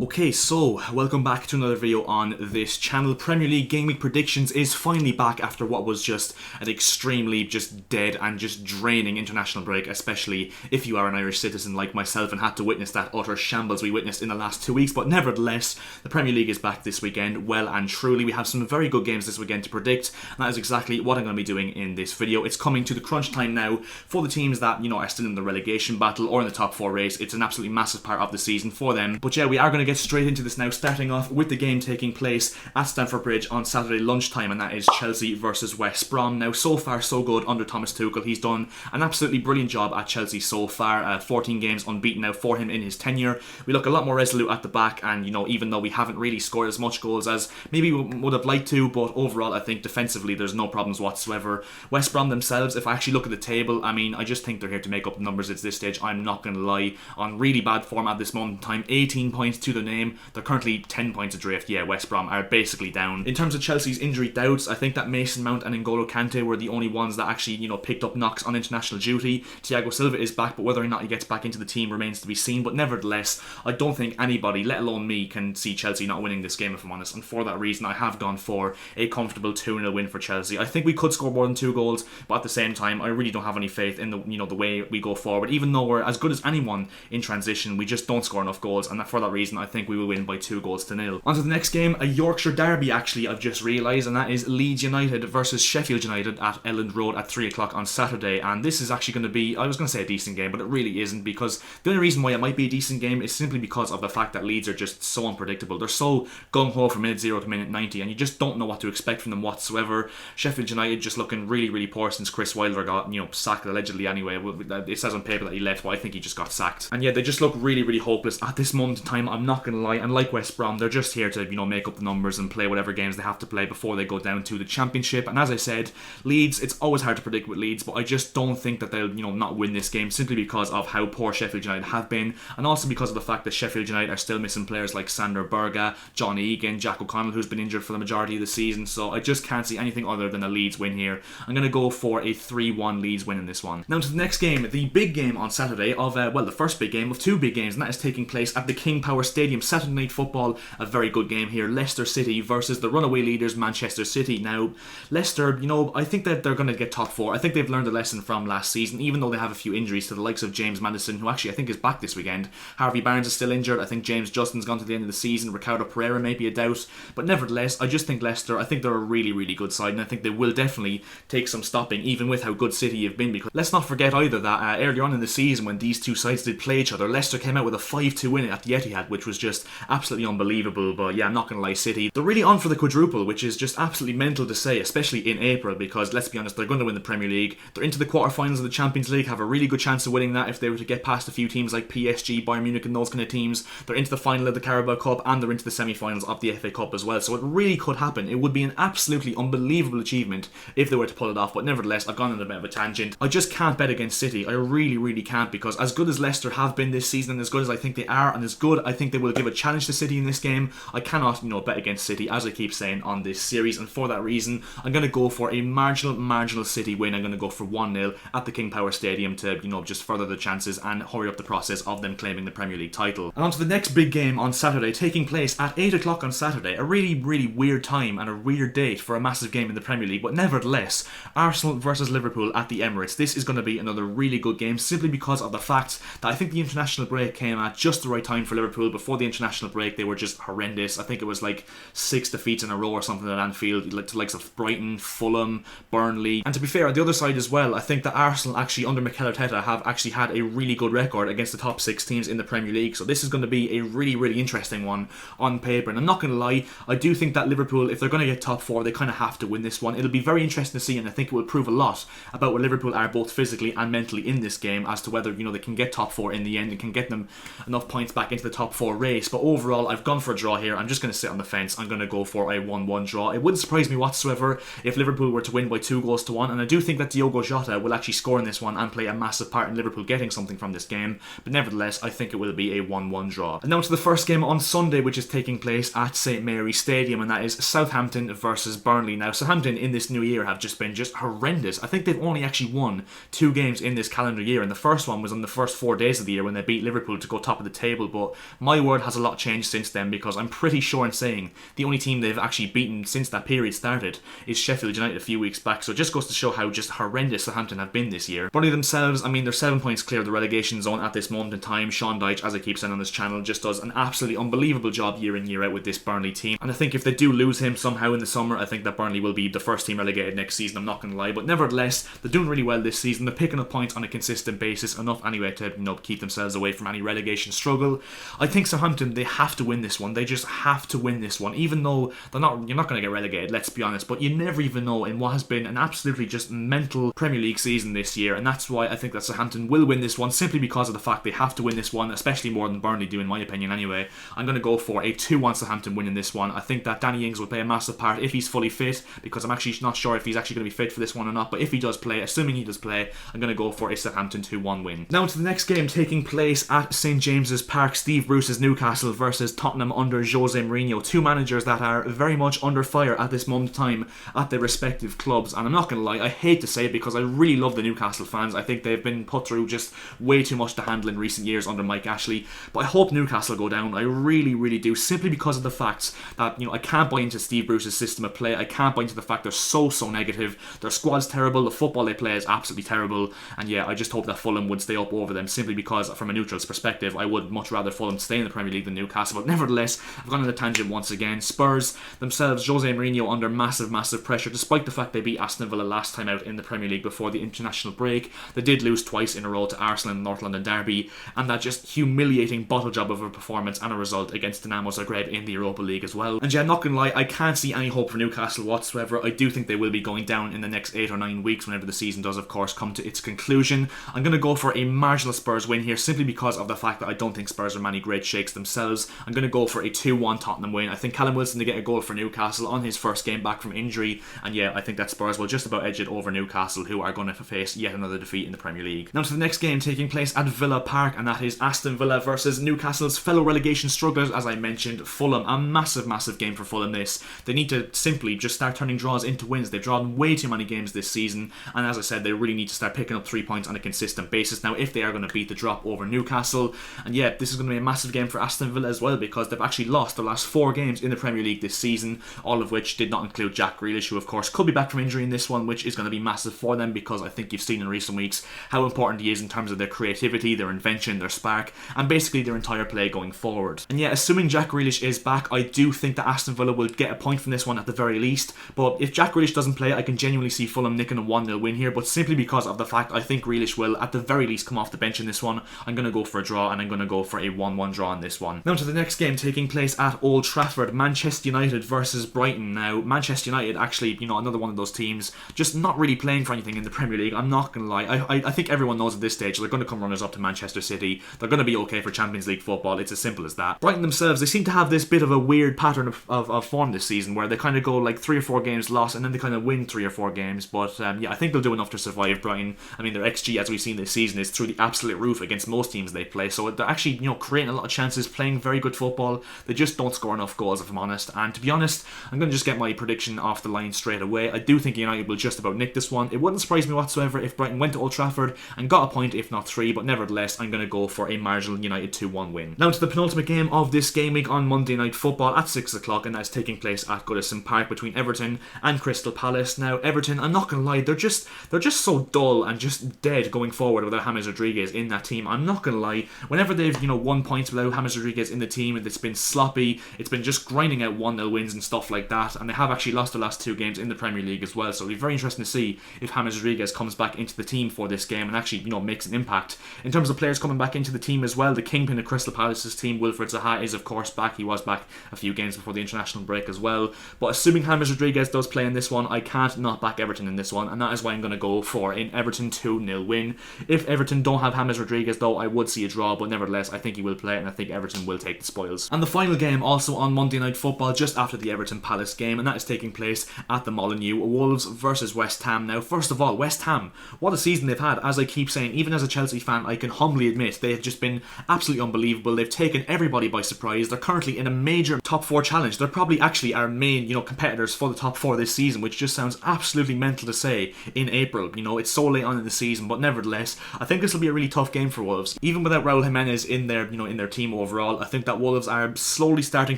Okay, so welcome back to another video on this channel. Premier League Game Week Predictions is finally back after what was just an extremely dead and just draining international break, especially if you are an Irish citizen like myself and had to witness that utter shambles we witnessed in the last 2 weeks. But nevertheless, the Premier League is back this weekend, well and truly. We have some very good games this weekend to predict, and that is exactly what I'm going to be doing in this video. It's coming to the crunch time now for the teams that, are still in the relegation battle or in the top 4 race. It's an absolutely massive part of the season for them. But yeah, we are going to get straight into this now, starting off with the game taking place at Stamford Bridge on Saturday lunchtime, and that is Chelsea versus West Brom. Now, so far so good under Thomas Tuchel. He's done an absolutely brilliant job at Chelsea so far. 14 games unbeaten now for him in his tenure. We look a lot more resolute at the back, and even though we haven't really scored as much goals as maybe we would have liked to, but overall I think defensively there's no problems whatsoever. West Brom themselves, if I actually look at the table, I just think they're here to make up the numbers at this stage. I'm not going to lie, on really bad form at this moment in time. 18 points to the name. They're currently 10 points adrift. Yeah, West Brom are basically down. In terms of Chelsea's injury doubts, I think that Mason Mount and N'Golo Kante were the only ones that actually, picked up knocks on international duty. Thiago Silva is back, but whether or not he gets back into the team remains to be seen. But nevertheless, I don't think anybody, let alone me, can see Chelsea not winning this game, if I'm honest. And for that reason, I have gone for a comfortable 2-0 win for Chelsea. I think we could score more than 2 goals, but at the same time, I really don't have any faith in the way we go forward. Even though we're as good as anyone in transition, we just don't score enough goals, and for that reason, I think we will win by 2-0. On to the next game, a Yorkshire derby actually, I've just realised, and that is Leeds United versus Sheffield United at Elland Road at 3 o'clock on Saturday. And this is actually going to be, I was going to say a decent game, but it really isn't, because the only reason why it might be a decent game is simply because of the fact that Leeds are just so unpredictable. They're so gung-ho from minute 0 to minute 90, and you just don't know what to expect from them whatsoever. Sheffield United just looking really poor since Chris Wilder got, sacked allegedly anyway. It says on paper that he left, but I think he just got sacked. And yeah, they just look really hopeless at this moment in time, I'm not going to lie. And like West Brom, they're just here to, make up the numbers and play whatever games they have to play before they go down to the Championship. And as I said, Leeds, it's always hard to predict with Leeds, but I just don't think that they'll, not win this game simply because of how poor Sheffield United have been, and also because of the fact that Sheffield United are still missing players like Sander Berge, John Egan, Jack O'Connell, who's been injured for the majority of the season. So I just can't see anything other than a Leeds win here. I'm going to go for a 3-1 Leeds win in this one. Now to the next game, the big game on Saturday of, the first big game of 2 big games, and that is taking place at the King Power Stadium. Saturday Night Football, a very good game here. Leicester City versus the runaway leaders Manchester City. Now, Leicester, I think that they're going to get top 4. I think they've learned a lesson from last season, even though they have a few injuries to the likes of James Maddison, who actually I think is back this weekend. Harvey Barnes is still injured. I think James Justin's gone to the end of the season. Ricardo Pereira may be a doubt. But nevertheless, I just think Leicester, I think they're a really good side, and I think they will definitely take some stopping, even with how good City have been. Because let's not forget either that earlier on in the season, when these two sides did play each other, Leicester came out with a 5-2 win at the Etihad, which was just absolutely unbelievable. But yeah, I'm not going to lie, City, they're really on for the quadruple, which is just absolutely mental to say, especially in April, because let's be honest, they're going to win the Premier League. They're into the quarterfinals of the Champions League, have a really good chance of winning that if they were to get past a few teams like PSG, Bayern Munich and those kind of teams. They're into the final of the Carabao Cup, and they're into the semi-finals of the FA Cup as well. So it really could happen. It would be an absolutely unbelievable achievement if they were to pull it off. But nevertheless, I've gone on a bit of a tangent. I just can't bet against City. I really can't, because as good as Leicester have been this season, and as good as I think they are, and as good I think they will give a challenge to City in this game, I cannot, bet against City, as I keep saying on this series. And for that reason, I'm going to go for a marginal City win. I'm going to go for 1-0 at the King Power Stadium to, just further the chances and hurry up the process of them claiming the Premier League title. And on to the next big game on Saturday, taking place at 8 o'clock on Saturday. A really weird time and a weird date for a massive game in the Premier League, but nevertheless, Arsenal versus Liverpool at the Emirates. This is going to be another really good game, simply because of the fact that I think the international break came at just the right time for Liverpool. Before the international break, they were just horrendous. I think it was like 6 defeats in a row or something at Anfield, to likes of Brighton, Fulham, Burnley. And to be fair, on the other side as well, I think that Arsenal actually under Mikel Arteta have actually had a really good record against the top 6 teams in the Premier League. So this is going to be a really interesting one on paper. And I'm not going to lie, I do think that Liverpool, if they're going to get top 4, they kind of have to win this one. It'll be very interesting to see, and I think it will prove a lot about where Liverpool are both physically and mentally in this game, as to whether, they can get top 4 in the end and can get them enough points back into the top 4 race. But overall, I've gone for a draw here. I'm just going to sit on the fence. I'm going to go for a 1-1 draw. It wouldn't surprise me whatsoever if Liverpool were to win by 2-1, and I do think that Diogo Jota will actually score in this one and play a massive part in Liverpool getting something from this game. But nevertheless, I think it will be a 1-1 draw. And now to the first game on Sunday, which is taking place at St Mary's Stadium, and that is Southampton versus Burnley. Now, Southampton in this new year have just been horrendous. I think they've only actually won 2 games in this calendar year, and the first one was on the first 4 days of the year when they beat Liverpool to go top of the table. But my word, word has a lot changed since then, because I'm pretty sure in saying the only team they've actually beaten since that period started is Sheffield United a few weeks back. So it just goes to show how just horrendous Southampton have been this year. Burnley themselves, I mean, they're 7 points clear of the relegation zone at this moment in time. Sean Dyche, as I keep saying on this channel, just does an absolutely unbelievable job year in, year out with this Burnley team. And I think if they do lose him somehow in the summer, I think that Burnley will be the first team relegated next season, I'm not going to lie. But nevertheless, they're doing really well this season. They're picking up points on a consistent basis, enough anyway to, keep themselves away from any relegation struggle. I think Southampton, they have to win this one. They just have to win this one, even though you're not going to get relegated, let's be honest. But you never even know in what has been an absolutely just mental Premier League season this year, and that's why I think that Southampton will win this one, simply because of the fact they have to win this one, especially more than Burnley do in my opinion anyway. I'm going to go for a 2-1 Southampton win in this one. I think that Danny Ings will play a massive part if he's fully fit, because I'm actually not sure if he's actually going to be fit for this one or not, but if he does play, assuming he does play, I'm going to go for a Southampton 2-1 win. Now to the next game taking place at St James's Park, Steve Bruce's Newcastle versus Tottenham under Jose Mourinho. Two managers that are very much under fire at this moment in time at their respective clubs, and I'm not going to lie, I hate to say it because I really love the Newcastle fans. I think they've been put through just way too much to handle in recent years under Mike Ashley, but I hope Newcastle go down. I really do, simply because of the fact that, I can't buy into Steve Bruce's system of play. I can't buy into the fact they're so negative. Their squad's terrible, the football they play is absolutely terrible, and yeah, I just hope that Fulham would stay up over them, simply because from a neutral's perspective I would much rather Fulham stay in the Premier League than Newcastle. But nevertheless, I've gone on a tangent once again. Spurs themselves, Jose Mourinho under massive pressure, despite the fact they beat Aston Villa last time out in the Premier League before the international break. They did lose twice in a row to Arsenal in the North London derby, and that just humiliating bottle job of a performance and a result against Dinamo Zagreb in the Europa League as well. And yeah, I'm not gonna lie, I can't see any hope for Newcastle whatsoever. I do think they will be going down in the next 8 or 9 weeks whenever the season does of course come to its conclusion. I'm going to go for a marginal Spurs win here, simply because of the fact that I don't think Spurs are many great shakes themselves. I'm going to go for a 2-1 Tottenham win. I think Callum Wilson to get a goal for Newcastle on his first game back from injury, and yeah, I think that Spurs will just about edge it over Newcastle, who are going to face yet another defeat in the Premier League. Now to the next game taking place at Villa Park, and that is Aston Villa versus Newcastle's fellow relegation strugglers, as I mentioned, Fulham. A massive game for Fulham this. They need to simply just start turning draws into wins. They've drawn way too many games this season, and as I said, they really need to start picking up 3 points on a consistent basis now if they are going to beat the drop over Newcastle. And yeah, this is going to be a massive game for Aston Villa as well, because they've actually lost the last 4 games in the Premier League this season, all of which did not include Jack Grealish, who of course could be back from injury in this one, which is going to be massive for them, because I think you've seen in recent weeks how important he is in terms of their creativity, their invention, their spark, and basically their entire play going forward. And yeah, assuming Jack Grealish is back, I do think that Aston Villa will get a point from this one at the very least, but if Jack Grealish doesn't play, I can genuinely see Fulham nicking a 1-0 win here, but simply because of the fact I think Grealish will at the very least come off the bench in this one, I'm going to go for a draw, and I'm going to go for a 1-1 draw in this one. Now to the next game taking place at Old Trafford, Manchester United versus Brighton. Now, Manchester United actually, another one of those teams just not really playing for anything in the Premier League. I'm not going to lie, I think everyone knows at this stage they're going to come runners up to Manchester City. They're going to be okay for Champions League football. It's as simple as that. Brighton themselves, they seem to have this bit of a weird pattern of form this season, where they kind of go like 3 or 4 games lost, and then they kind of win 3 or 4 games. But yeah, I think they'll do enough to survive, Brighton. I mean, their XG, as we've seen this season, is through the absolute roof against most teams they play. So they're actually, creating a lot of chances, playing very good football. They just don't score enough goals, if I'm honest. And to be honest, I'm going to just get my prediction off the line straight away. I do think United will just about nick this one. It wouldn't surprise me whatsoever if Brighton went to Old Trafford and got a point, if not 3. But nevertheless, I'm going to go for a marginal United 2-1 win. Now to the penultimate game of this game week on Monday Night Football at 6 o'clock, and that's taking place at Goodison Park between Everton and Crystal Palace. Now, Everton, I'm not going to lie, they're just so dull and just dead going forward without James Rodriguez in that team. I'm not going to lie, whenever they've, won points without James Rodriguez in the team, it's been sloppy, it's been just grinding out 1-0 wins and stuff like that, and they have actually lost the last 2 games in the Premier League as well, so it'll be very interesting to see if James Rodriguez comes back into the team for this game and actually, makes an impact. In terms of players coming back into the team as well, the kingpin of Crystal Palace's team, Wilfred Zaha, is of course back. He was back a few games before the international break as well, but assuming James Rodriguez does play in this one, I can't not back Everton in this one, and that is why I'm going to go for an Everton 2-0 win. If Everton don't have James Rodriguez though, I would see a draw, but nevertheless, I think he will play, and I think Everton will take the spoils. And the final game, also on Monday Night Football, just after the Everton Palace game, and that is taking place at the Molineux, Wolves versus West Ham. Now, first of all, West Ham, what a season they've had. As I keep saying, even as a Chelsea fan, I can humbly admit they have just been absolutely unbelievable. They've taken everybody by surprise. They're currently in a major top 4 challenge. They're probably actually our main, competitors for the top 4 this season, which just sounds absolutely mental to say in April. It's so late on in the season, but nevertheless, I think this will be a really tough game for Wolves. Even without Raul Jimenez in their, in their team overall. I think that Wolves are slowly starting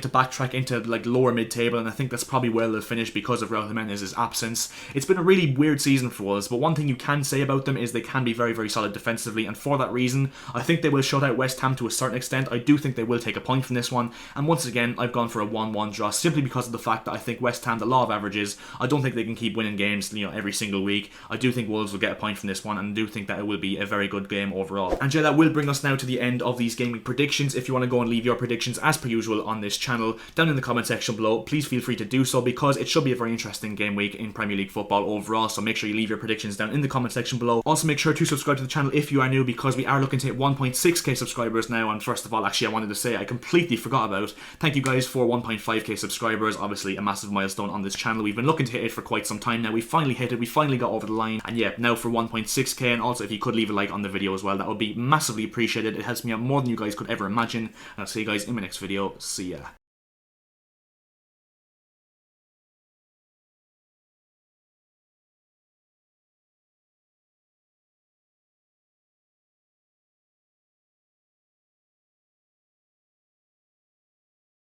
to backtrack into like lower mid-table, and I think that's probably where they'll finish because of Raul Jimenez's absence. It's been a really weird season for Wolves, but one thing you can say about them is they can be very, very solid defensively, and for that reason, I think they will shut out West Ham to a certain extent. I do think they will take a point from this one, and once again, I've gone for a 1-1 draw simply because of the fact that I think West Ham, the law of averages, I don't think they can keep winning games, every single week. I do think Wolves will get a point from this one, and I do think that it will be a very good game overall. And yeah, that will bring us now to the end of these gaming predictions. If you want to go and leave your predictions as per usual on this channel down in the comment section below, please feel free to do so, because it should be a very interesting game week in Premier League football overall. So make sure you leave your predictions down in the comment section below. Also make sure to subscribe to the channel if you are new, because we are looking to hit 1.6k subscribers now. And first of all, actually, I wanted to say I completely forgot about, thank you guys for 1.5k subscribers. Obviously a massive milestone on this channel. We've been looking to hit it for quite some time now. We finally hit it, we finally got over the line, and yeah, now for 1.6k. And also if you could leave a like on the video as well, that would be massively appreciated. It helps me out more than you guys could ever imagine. And I'll see you guys in my next video. See ya.